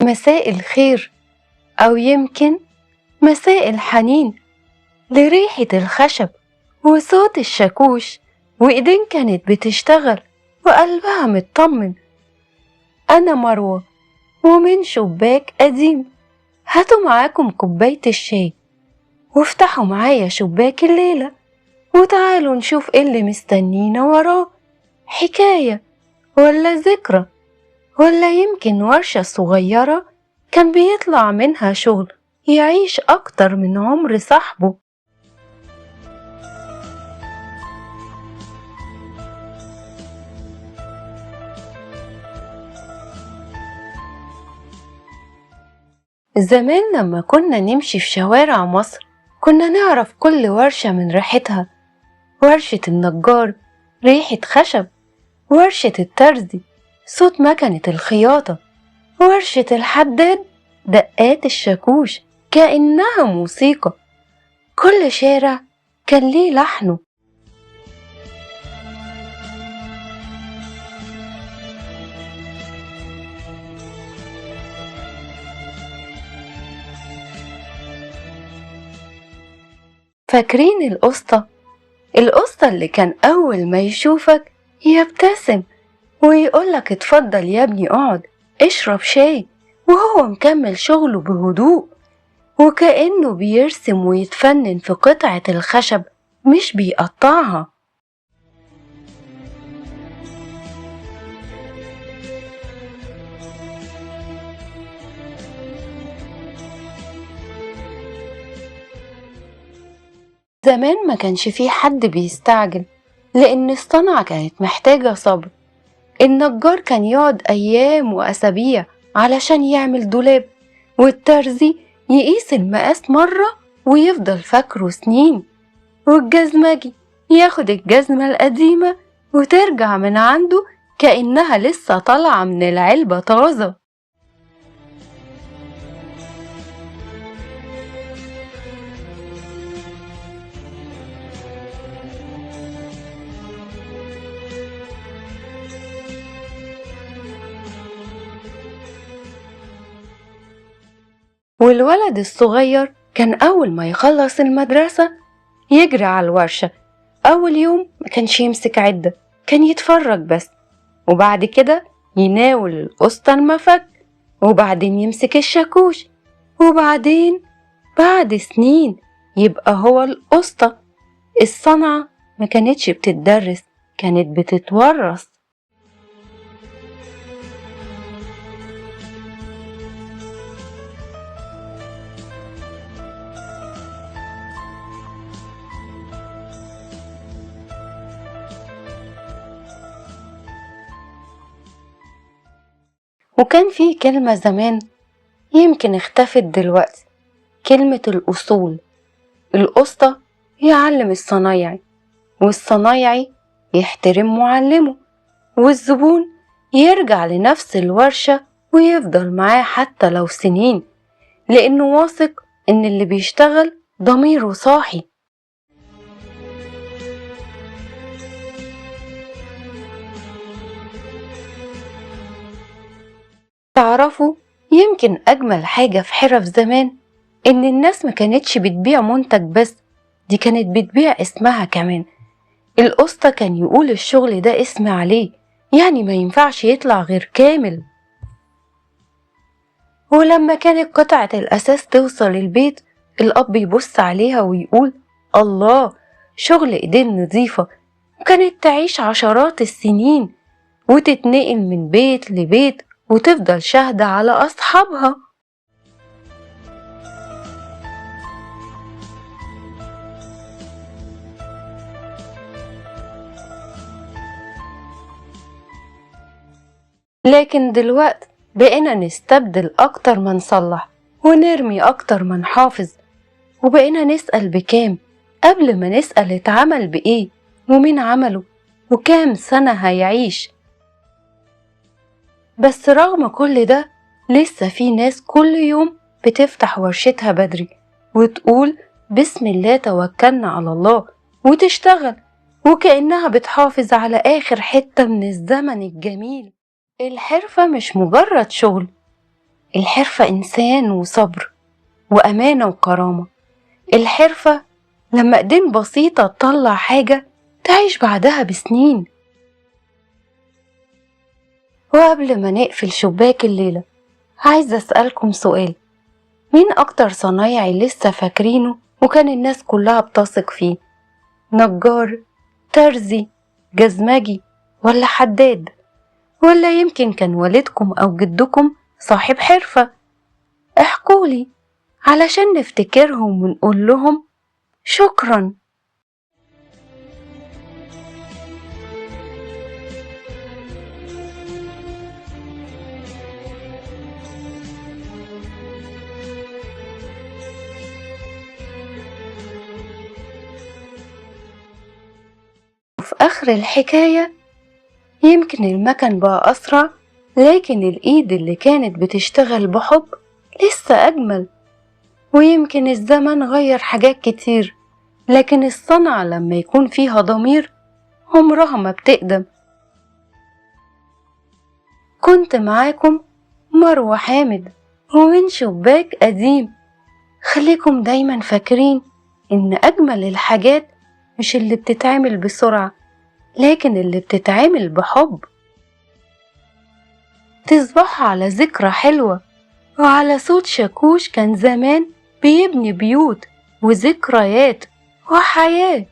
مساء الخير، أو يمكن مساء الحنين لريحة الخشب وصوت الشاكوش، وإيدين كانت بتشتغل وقلبها مطمن. أنا مروة، ومن شباك قديم هاتوا معاكم كوباية الشاي وافتحوا معايا شباك الليلة، وتعالوا نشوف إيه اللي مستنينا وراه، حكاية ولا ذكرى ولا يمكن ورشة صغيرة كان بيطلع منها شغل يعيش أكتر من عمر صاحبه. زمان لما كنا نمشي في شوارع مصر كنا نعرف كل ورشة من ريحتها. ورشة النجار ريحة خشب، ورشة الترزي صوت مكنة الخياطة، ورشة الحداد دقات الشاكوش كأنها موسيقى. كل شارع كان ليه لحنه. فاكرين القسطة اللي كان أول ما يشوفك يبتسم ويقولك اتفضل يا ابني اقعد اشرب شاي، وهو مكمل شغله بهدوء وكأنه بيرسم ويتفنن في قطعة الخشب مش بيقطعها. زمان ما كانش فيه حد بيستعجل، لأن الصنعة كانت محتاجة صبر. النجار كان يقعد أيام وأسابيع علشان يعمل دولاب، والترزي يقيس المقاس مرة ويفضل فاكره سنين، والجزمجي ياخد الجزمة القديمة وترجع من عنده كأنها لسه طالعة من العلبة طازة. والولد الصغير كان أول ما يخلص المدرسة يجري على الورشة. أول يوم ما كانش يمسك عدة، كان يتفرج بس، وبعد كده يناول القسطة المفك، وبعدين يمسك الشاكوش، وبعدين بعد سنين يبقى هو القسطة. الصنعة ما كانتش بتتدرس، كانت بتتورث. وكان في كلمة زمان يمكن اختفت دلوقتي، كلمة الأصول. القسطة يعلم الصنايعي، والصنايعي يحترم معلمه، والزبون يرجع لنفس الورشة ويفضل معاه حتى لو سنين، لأنه واثق إن اللي بيشتغل ضميره صاحي. تعرفوا يمكن أجمل حاجة في حرف زمان إن الناس ما كانتش بتبيع منتج بس، دي كانت بتبيع اسمها كمان. القسطة كان يقول الشغل ده اسم عليه، يعني ما ينفعش يطلع غير كامل. ولما كانت قطعة الأساس توصل البيت الأب يبص عليها ويقول الله، شغل إيدين نظيفة، وكانت تعيش عشرات السنين وتتنقل من بيت لبيت وتفضل شاهدة على أصحابها. لكن دلوقتي بقينا نستبدل أكتر ما نصلح، ونرمي أكتر ما نحافظ، وبقينا نسأل بكام قبل ما نسأل اتعمل بإيه ومين عمله وكام سنة هيعيش. بس رغم كل ده لسه في ناس كل يوم بتفتح ورشتها بدري وتقول بسم الله توكلنا على الله، وتشتغل وكأنها بتحافظ على آخر حتة من الزمن الجميل. الحرفة مش مجرد شغل، الحرفة إنسان وصبر وأمانة وكرامة. الحرفة لما إيدين بسيطة تطلع حاجة تعيش بعدها بسنين. وقبل ما نقفل شباك الليلة، عايزة أسألكم سؤال: مين أكتر صنايعي لسه فاكرينه وكان الناس كلها بتثق فيه؟ نجار، ترزي، جزمجي، ولا حداد؟ ولا يمكن كان والدكم أو جدكم صاحب حرفة؟ احكولي علشان نفتكرهم ونقول لهم شكرا. وفي آخر الحكاية، يمكن المكن بقى أسرع، لكن الإيد اللي كانت بتشتغل بحب لسه أجمل. ويمكن الزمن غير حاجات كتير، لكن الصنعة لما يكون فيها ضمير عمرها ما بتقدم. كنت معاكم مروة حامد، ومن شباك قديم. خليكم دايما فاكرين إن أجمل الحاجات مش اللي بتتعمل بسرعة، لكن اللي بتتعمل بحب. تصبحوا على ذكرى حلوة وعلى صوت شاكوش كان زمان بيبني بيوت وذكريات وحياة.